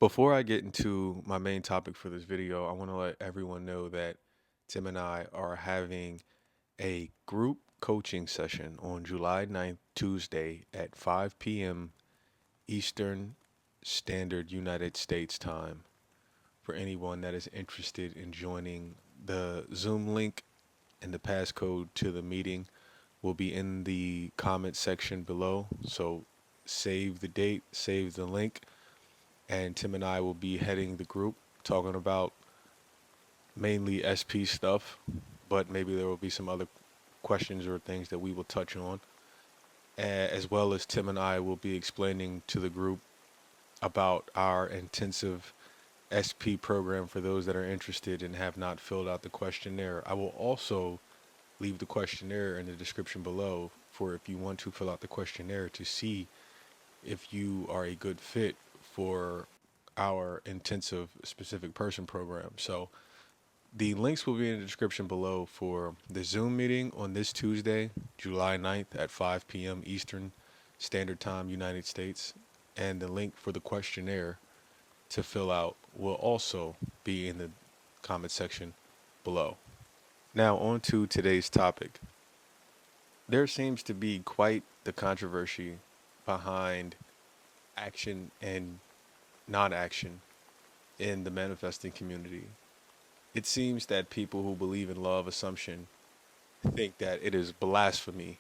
Before I get into my main topic for this video, I want to let everyone know that Tim and I are having a group coaching session on July 9th, Tuesday at 5 p.m. Eastern Standard United States time. For anyone that is interested in joining, the Zoom link and the passcode to the meeting will be in the comment section below. So save the date, save the link, and Tim and I will be heading the group talking about mainly SP stuff, but maybe there will be some other questions or things that we will touch on, as well as Tim and I will be explaining to the group about our intensive SP program for those that are interested and have not filled out the questionnaire. I will also leave the questionnaire in the description below for if you want to fill out the questionnaire to see if you are a good fit for our intensive specific person program. So the links will be in the description below for the Zoom meeting on this Tuesday, July 9th at 5 p.m. Eastern Standard Time, United States. And the link for the questionnaire to fill out will also be in the comment section below. Now, on to today's topic. There seems to be quite the controversy behind action and non action in the manifesting community. It seems that people who believe in law of assumption think that it is blasphemy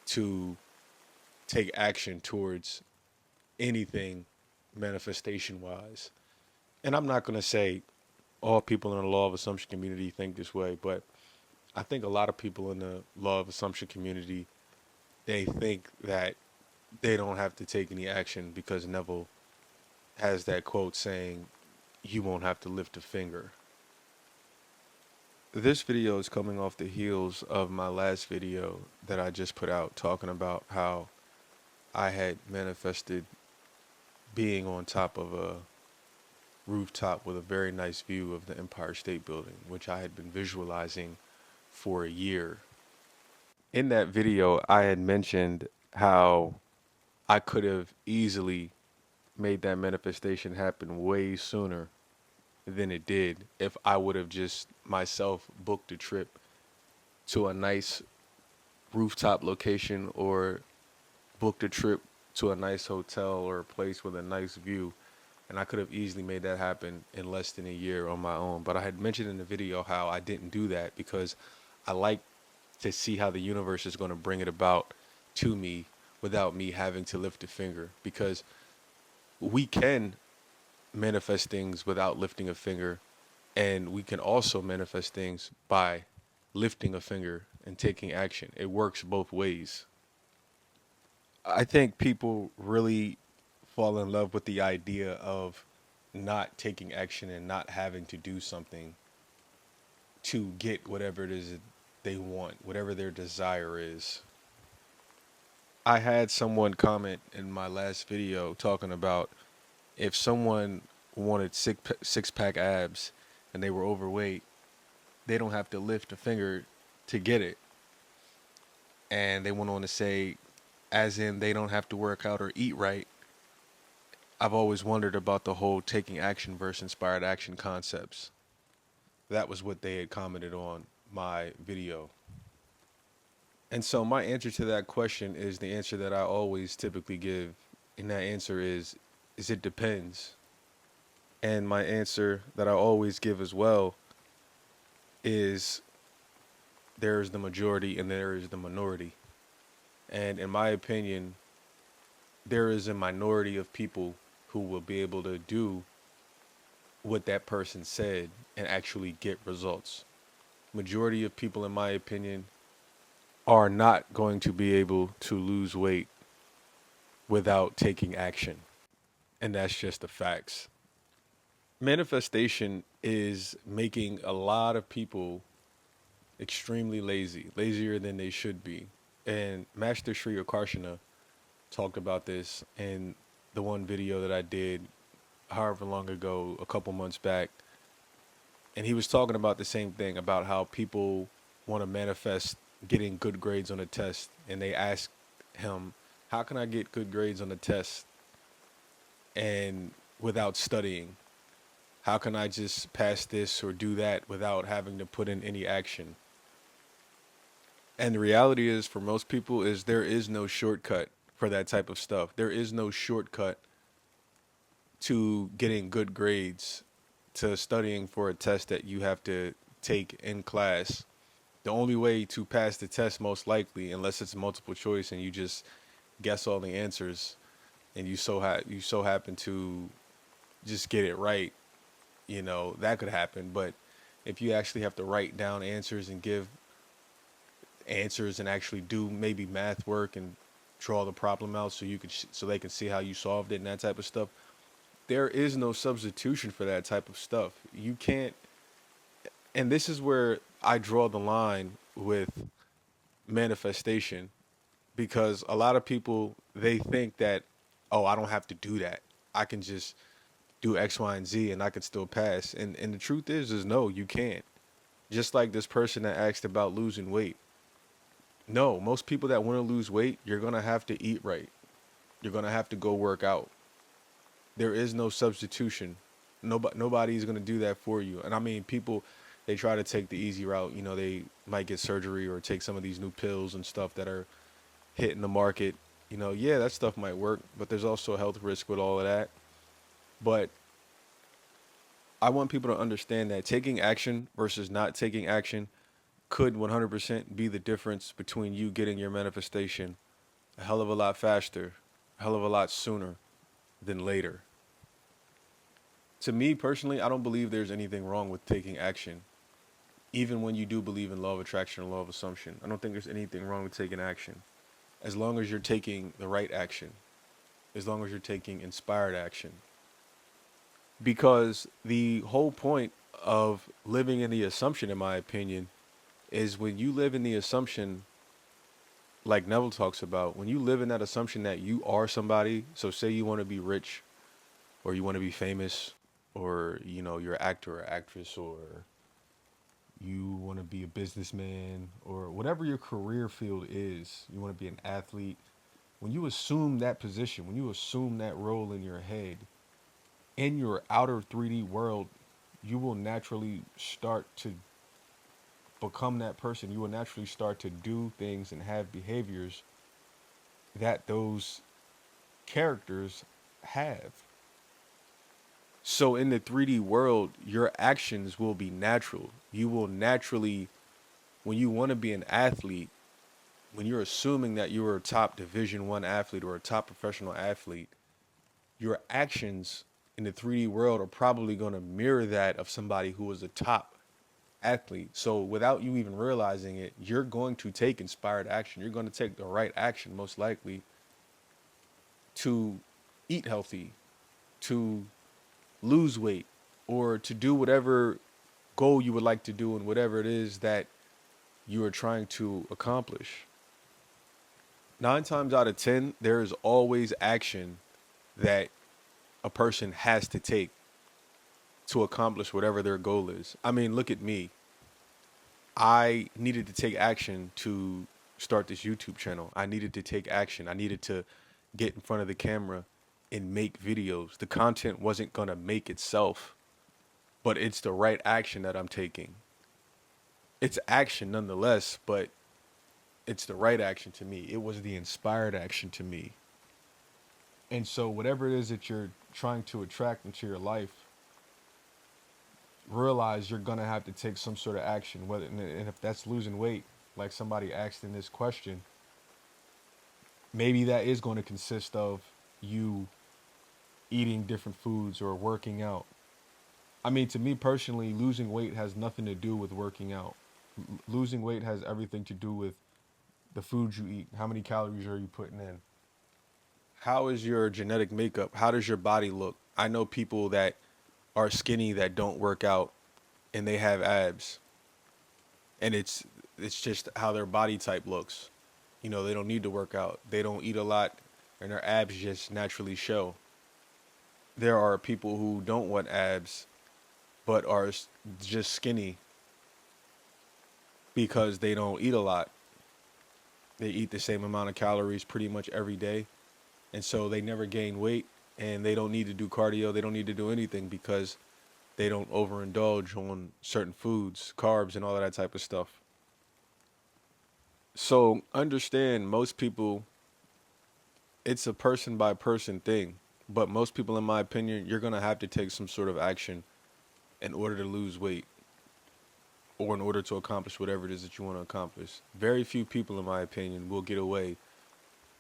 to take action towards anything manifestation wise. And I'm not going to say all people in the law of assumption community think this way, but I think a lot of people in the law of assumption community, they think that they don't have to take any action because Neville has that quote saying, "You won't have to lift a finger." This video is coming off the heels of my last video that I just put out talking about how I had manifested being on top of a rooftop with a very nice view of the Empire State Building, which I had been visualizing for a year. In that video, I had mentioned how I could have easily made that manifestation happen way sooner than it did if I would have just myself booked a trip to a nice rooftop location or booked a trip to a nice hotel or a place with a nice view. And I could have easily made that happen in less than a year on my own. But I had mentioned in the video how I didn't do that because I like to see how the universe is going to bring it about to me without me having to lift a finger. Because we can manifest things without lifting a finger, and we can also manifest things by lifting a finger and taking action. It works both ways. I think people really fall in love with the idea of not taking action and not having to do something to get whatever it is that they want, whatever their desire is. I had someone comment in my last video talking about if someone wanted six pack abs and they were overweight, they don't have to lift a finger to get it. And they went on to say, as in they don't have to work out or eat right. I've always wondered about the whole taking action versus inspired action concepts. That was what they had commented on my video. And so my answer to that question is the answer that I always typically give. And that answer is it depends. And my answer that I always give as well is there is the majority and there is the minority. And in my opinion, there is a minority of people who will be able to do what that person said and actually get results. Majority of people, in my opinion, are not going to be able to lose weight without taking action. And that's just the facts. Manifestation is making a lot of people extremely lazy, lazier than they should be. And Master Sri Akarshana talked about this in the one video that I did however long ago, a couple months back. And he was talking about the same thing about how people want to manifest getting good grades on a test. And they asked him, how can I get good grades on a test? And without studying? How can I just pass this or do that without having to put in any action? And the reality is, for most people, is there is no shortcut for that type of stuff. There is no shortcut to getting good grades, to studying for a test that you have to take in class. The only way to pass the test, most likely, unless it's multiple choice and you just guess all the answers, and you so happen to just get it right, that could happen. But if you actually have to write down answers and give answers and actually do maybe math work and draw the problem out so so they can see how you solved it and that type of stuff, there is no substitution for that type of stuff. You can't, and this is where I draw the line with manifestation, because a lot of people, they think that, oh, I don't have to do that. I can just do X, Y, and Z and I can still pass. And the truth is no, you can't. Just like this person that asked about losing weight. No, most people that want to lose weight, you're gonna have to eat right. You're gonna have to go work out. There is no substitution. Nobody's gonna do that for you. And I mean, people, they try to take the easy route. They might get surgery or take some of these new pills and stuff that are hitting the market. Yeah, that stuff might work, but there's also a health risk with all of that. But I want people to understand that taking action versus not taking action could 100% be the difference between you getting your manifestation a hell of a lot faster, a hell of a lot sooner than later. To me personally, I don't believe there's anything wrong with taking action. Even when you do believe in law of attraction or law of assumption, I don't think there's anything wrong with taking action. As long as you're taking the right action, as long as you're taking inspired action. Because the whole point of living in the assumption, in my opinion, is when you live in the assumption, like Neville talks about, when you live in that assumption that you are somebody. So say you want to be rich, or you want to be famous, or you're an actor or actress, or you want to be a businessman, or whatever your career field is, you want to be an athlete. When you assume that position, when you assume that role in your head, in your outer 3D world, you will naturally start to become that person. You will naturally start to do things and have behaviors that those characters have. So in the 3D world, your actions will be natural. You will naturally, when you want to be an athlete, when you're assuming that you're a top Division 1 athlete or a top professional athlete, your actions in the 3D world are probably going to mirror that of somebody who is a top athlete. So without you even realizing it, you're going to take inspired action. You're going to take the right action, most likely, to eat healthy, to lose weight, or to do whatever goal you would like to do and whatever it is that you are trying to accomplish. 9 times out of 10, there is always action that a person has to take to accomplish whatever their goal is. I mean, look at me. I needed to take action to start this YouTube channel. I needed to take action. I needed to get in front of the camera and make videos. The content wasn't going to make itself, but it's the right action that I'm taking. It's action nonetheless, but it's the right action to me. It was the inspired action to me. And so whatever it is that you're trying to attract into your life, realize you're going to have to take some sort of action. Whether, and if that's losing weight, like somebody asked in this question, maybe that is going to consist of you eating different foods or working out. I mean, to me personally, losing weight has nothing to do with working out. Losing weight has everything to do with the food you eat. How many calories are you putting in? How is your genetic makeup? How does your body look? I know people that are skinny that don't work out and they have abs. And it's just how their body type looks. They don't need to work out. They don't eat a lot and their abs just naturally show. There are people who don't want abs but are just skinny because they don't eat a lot. They eat the same amount of calories pretty much every day. And so they never gain weight and they don't need to do cardio. They don't need to do anything because they don't overindulge on certain foods, carbs, and all of that type of stuff. So understand, most people, it's a person by person thing. But most people, in my opinion, you're going to have to take some sort of action in order to lose weight or in order to accomplish whatever it is that you want to accomplish. Very few people, in my opinion, will get away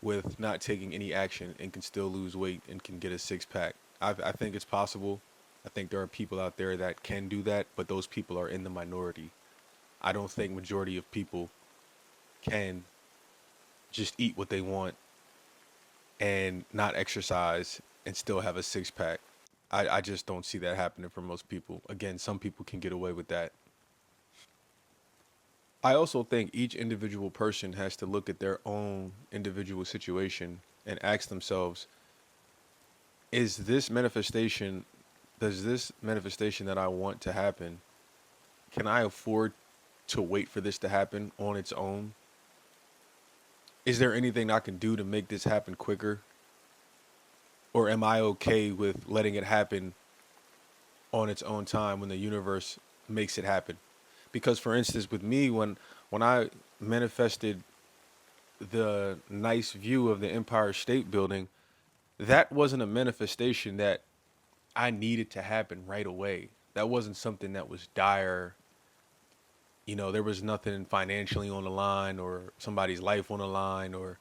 with not taking any action and can still lose weight and can get a six pack. I think it's possible. I think there are people out there that can do that, but those people are in the minority. I don't think majority of people can just eat what they want and not exercise and still have a six pack. I just don't see that happening for most people. Again, some people can get away with that. I also think each individual person has to look at their own individual situation and ask themselves, is this manifestation, does this manifestation that I want to happen, can I afford to wait for this to happen on its own? Is there anything I can do to make this happen quicker? Or am I okay with letting it happen on its own time when the universe makes it happen? Because for instance, with me, when I manifested the nice view of the Empire State Building, that wasn't a manifestation that I needed to happen right away. That wasn't something that was dire. You know, there was nothing financially on the line or somebody's life on the line or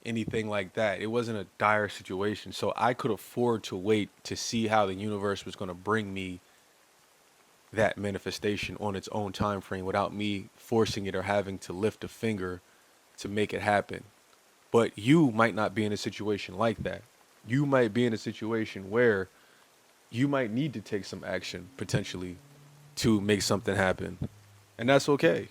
anything like that. It wasn't a dire situation. So I could afford to wait to see how the universe was going to bring me that manifestation on its own time frame without me forcing it or having to lift a finger to make it happen. But you might not be in a situation like that. You might be in a situation where you might need to take some action potentially to make something happen. And that's okay.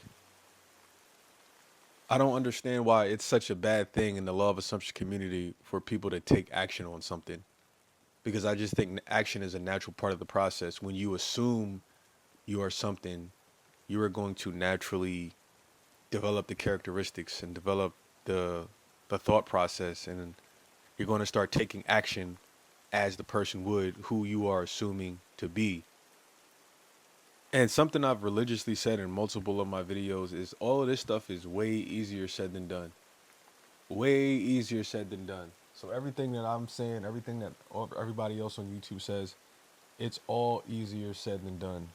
I don't understand why it's such a bad thing in the law of assumption community for people to take action on something. Because I just think action is a natural part of the process. When you assume you are something, you are going to naturally develop the characteristics and develop the thought process, and you're going to start taking action as the person would who you are assuming to be. And something I've religiously said in multiple of my videos is all of this stuff is way easier said than done. Way easier said than done. So everything that I'm saying, everything that everybody else on YouTube says, it's all easier said than done.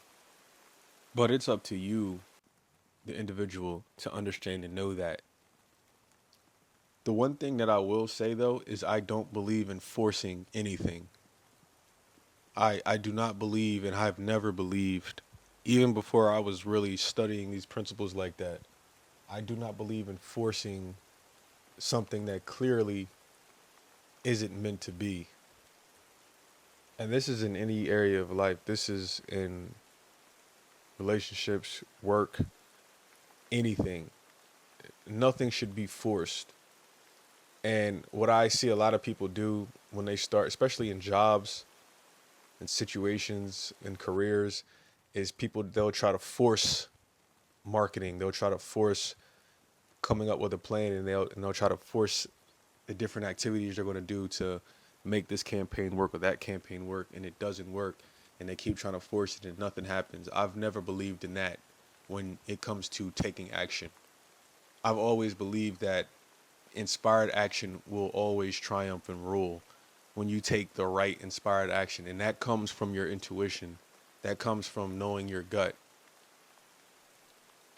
But it's up to you, the individual, to understand and know that. The one thing that I will say though is I don't believe in forcing anything. I do not believe, and I've never believed, even before I was really studying these principles like that, I do not believe in forcing something that clearly isn't meant to be. And this is in any area of life. This is in relationships, work, anything. Nothing should be forced. And what I see a lot of people do when they start, especially in jobs and situations and careers, is they'll try to force marketing. They'll try to force coming up with a plan, and they'll try to force the different activities they're going to do to make this campaign work or that campaign work, and it doesn't work, and they keep trying to force it and nothing happens. I've never believed in that when it comes to taking action. I've always believed that inspired action will always triumph and rule when you take the right inspired action, and that comes from your intuition. That comes from knowing your gut.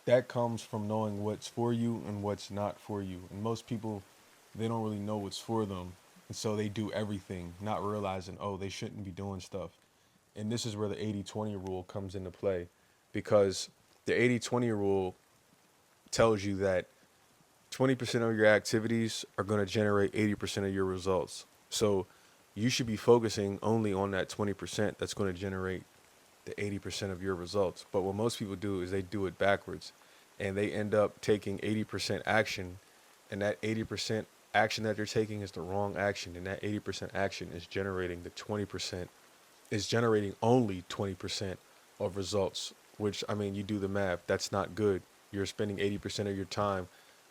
That comes from knowing what's for you and what's not for you. And most people, they don't really know what's for them. And so they do everything, not realizing, oh, they shouldn't be doing stuff. And this is where the 80-20 rule comes into play, because the 80-20 rule tells you that 20% of your activities are going to generate 80% of your results. So you should be focusing only on that 20% that's going to generate the 80% of your results. But what most people do is they do it backwards, and they end up taking 80% action, and that 80% action that they're taking is the wrong action, and that 80% action is generating the 20%, is generating only 20% of results, which, I mean, you do the math, that's not good. You're spending 80% of your time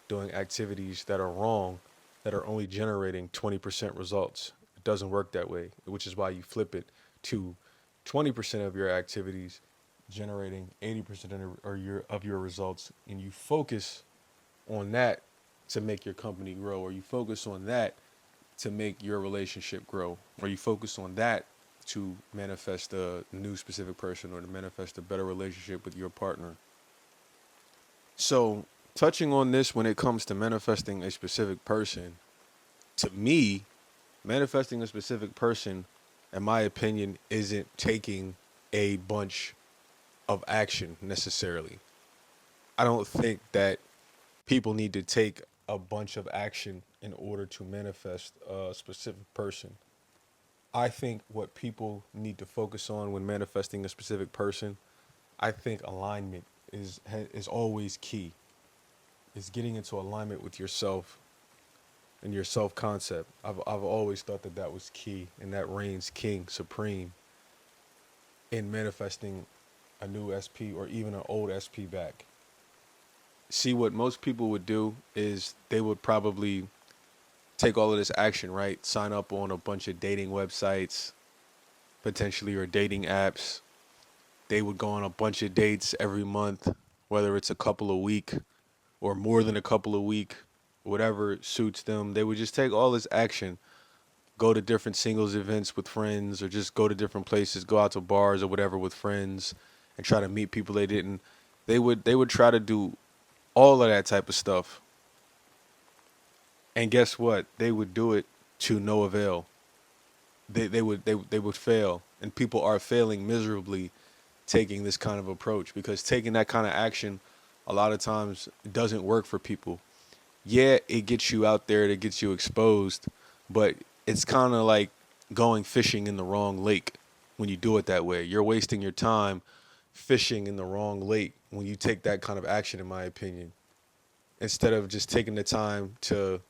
doing activities that are wrong, that are only generating 20% results. doesn't work that way, which is why you flip it to 20% of your activities generating 80% of your results, and you focus on that to make your company grow, or you focus on that to make your relationship grow, or you focus on that to manifest a new specific person or to manifest a better relationship with your partner. So, touching on this when it comes to manifesting a specific person, to me, manifesting a specific person, in my opinion, isn't taking a bunch of action necessarily. I don't think that people need to take a bunch of action in order to manifest a specific person. I think what people need to focus on when manifesting a specific person, I think alignment is always key. Is getting into alignment with yourself and your self concept. I've always thought that that was key, and that reigns king supreme in manifesting a new SP or even an old SP back. See, what most people would do is they would probably take all of this action, right? Sign up on a bunch of dating websites, potentially, or dating apps. They would go on a bunch of dates every month, whether it's a couple a week or more than a couple a week, whatever suits them. They would just take all this action, go to different singles events with friends, or just go to different places, go out to bars or whatever with friends, and try to meet people they didn't. They would try to do all of that type of stuff. And guess what? They would do it to no avail. They would fail, and people are failing miserably taking this kind of approach, because taking that kind of action a lot of times doesn't work for people. Yeah, it gets you out there, it gets you exposed, but it's kind of like going fishing in the wrong lake when you do it that way. You're wasting your time fishing in the wrong lake when you take that kind of action, in my opinion. Instead of just taking the time to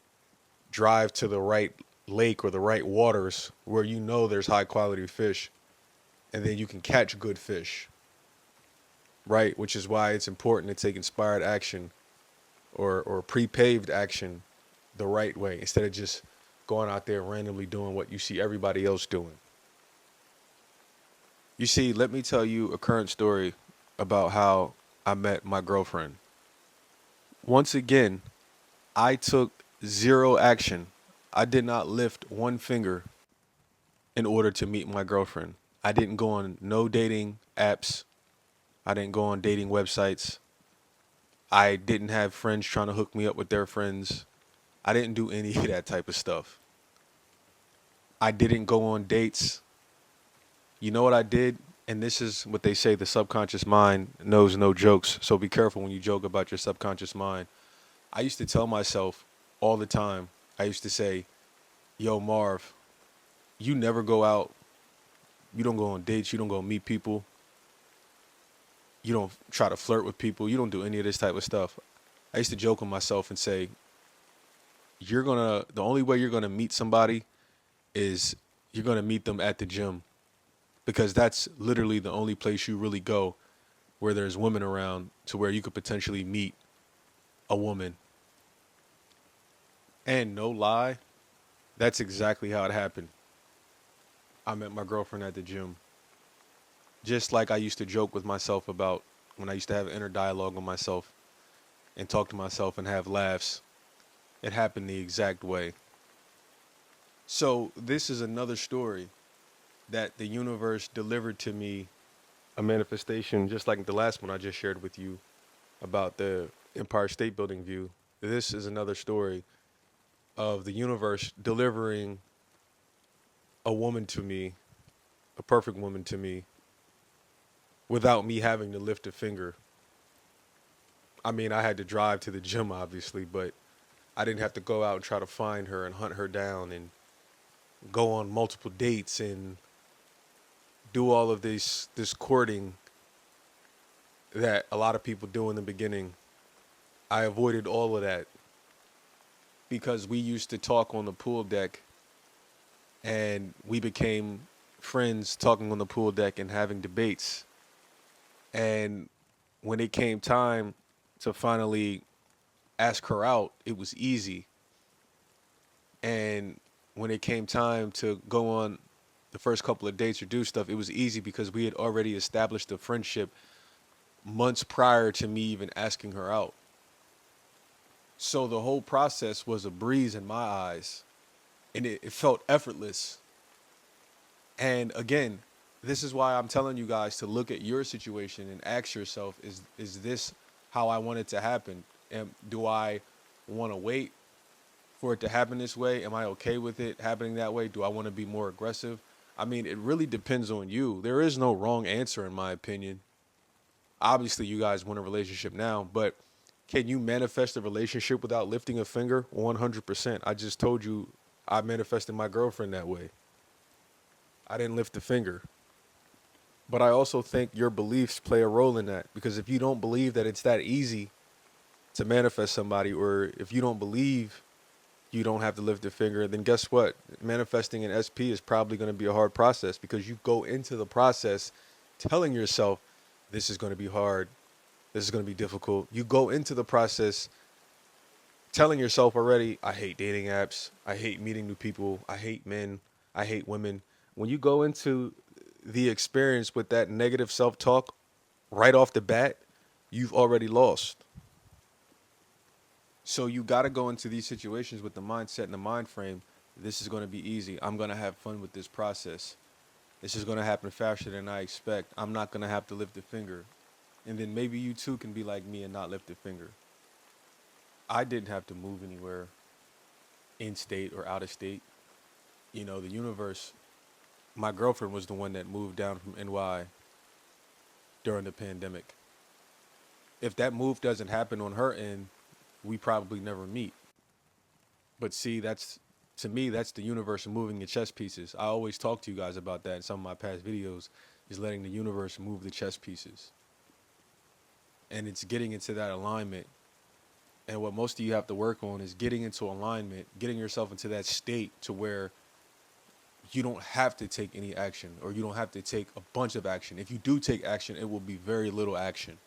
drive to the right lake or the right waters where you know there's high quality fish, and then you can catch good fish, right? Which is why it's important to take inspired action or pre-paved action the right way, instead of just going out there randomly doing what you see everybody else doing. You see, let me tell you a current story about how I met my girlfriend. Once again, I took zero action. I did not lift one finger in order to meet my girlfriend. I didn't go on no dating apps. I didn't go on dating websites. I didn't have friends trying to hook me up with their friends. I didn't do any of that type of stuff. I didn't go on dates. You know what I did? And this is what they say, the subconscious mind knows no jokes. So be careful when you joke about your subconscious mind. I used to tell myself all the time, I used to say, yo, Marv, you never go out. You don't go on dates. You don't go meet people. You don't try to flirt with people. You don't do any of this type of stuff. I used to joke with myself and say, the only way you're going to meet somebody is you're going to meet them at the gym, because that's literally the only place you really go where there's women around, to where you could potentially meet a woman. And no lie, that's exactly how it happened. I met my girlfriend at the gym. Just like I used to joke with myself about when I used to have inner dialogue with myself and talk to myself and have laughs, it happened the exact way. So this is another story that the universe delivered to me, a manifestation just like the last one I just shared with you about the Empire State Building view. This is another story of the universe delivering a woman to me, a perfect woman to me, without me having to lift a finger. I mean, I had to drive to the gym, obviously, but I didn't have to go out and try to find her and hunt her down and go on multiple dates and do all of this courting that a lot of people do in the beginning. I avoided all of that because we used to talk on the pool deck, and we became friends talking on the pool deck and having debates. And when it came time to finally ask her out, it was easy. And when it came time to go on the first couple of dates or do stuff, it was easy because we had already established a friendship months prior to me even asking her out. So the whole process was a breeze in my eyes, and it felt effortless. And again, this is why I'm telling you guys to look at your situation and ask yourself, is this how I want it to happen? Do I want to wait for it to happen this way? Am I okay with it happening that way? Do I want to be more aggressive? I mean, it really depends on you. There is no wrong answer, in my opinion. Obviously, you guys want a relationship now, but can you manifest a relationship without lifting a finger? 100%. I just told you I manifested my girlfriend that way. I didn't lift a finger. But I also think your beliefs play a role in that, because if you don't believe that it's that easy to manifest somebody, or if you don't believe you don't have to lift a finger, then guess what? Manifesting an SP is probably going to be a hard process, because you go into the process telling yourself this is going to be hard, this is going to be difficult. You go into the process telling yourself already, I hate dating apps, I hate meeting new people, I hate men, I hate women. When you go into the experience with that negative self-talk right off the bat, you've already lost. So you got to go into these situations with the mindset and the mind frame. This is going to be easy. I'm going to have fun with this process. This is going to happen faster than I expect. I'm not going to have to lift a finger. And then maybe you too can be like me and not lift a finger. I didn't have to move anywhere in state or out of state. You know, the universe, my girlfriend was the one that moved down from NY during the pandemic. If that move doesn't happen on her end, we probably never meet. But see, to me, that's the universe moving the chess pieces. I always talk to you guys about that in some of my past videos, is letting the universe move the chess pieces. And it's getting into that alignment. And what most of you have to work on is getting into alignment, getting yourself into that state to where you don't have to take any action, or you don't have to take a bunch of action. If you do take action, it will be very little action.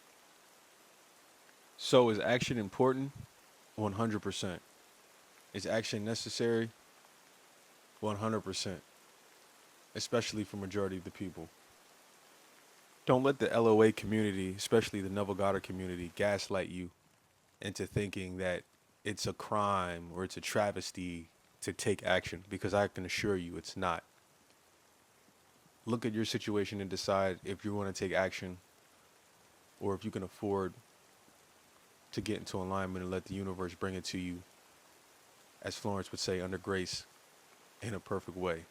So is action important? 100%. Is action necessary? 100%. Especially for majority of the people. Don't let the LOA community, especially the Neville Goddard community, gaslight you into thinking that it's a crime or it's a travesty to take action, because I can assure you it's not. Look at your situation and decide if you want to take action, or if you can afford to get into alignment and let the universe bring it to you, as Florence would say, under grace, in a perfect way.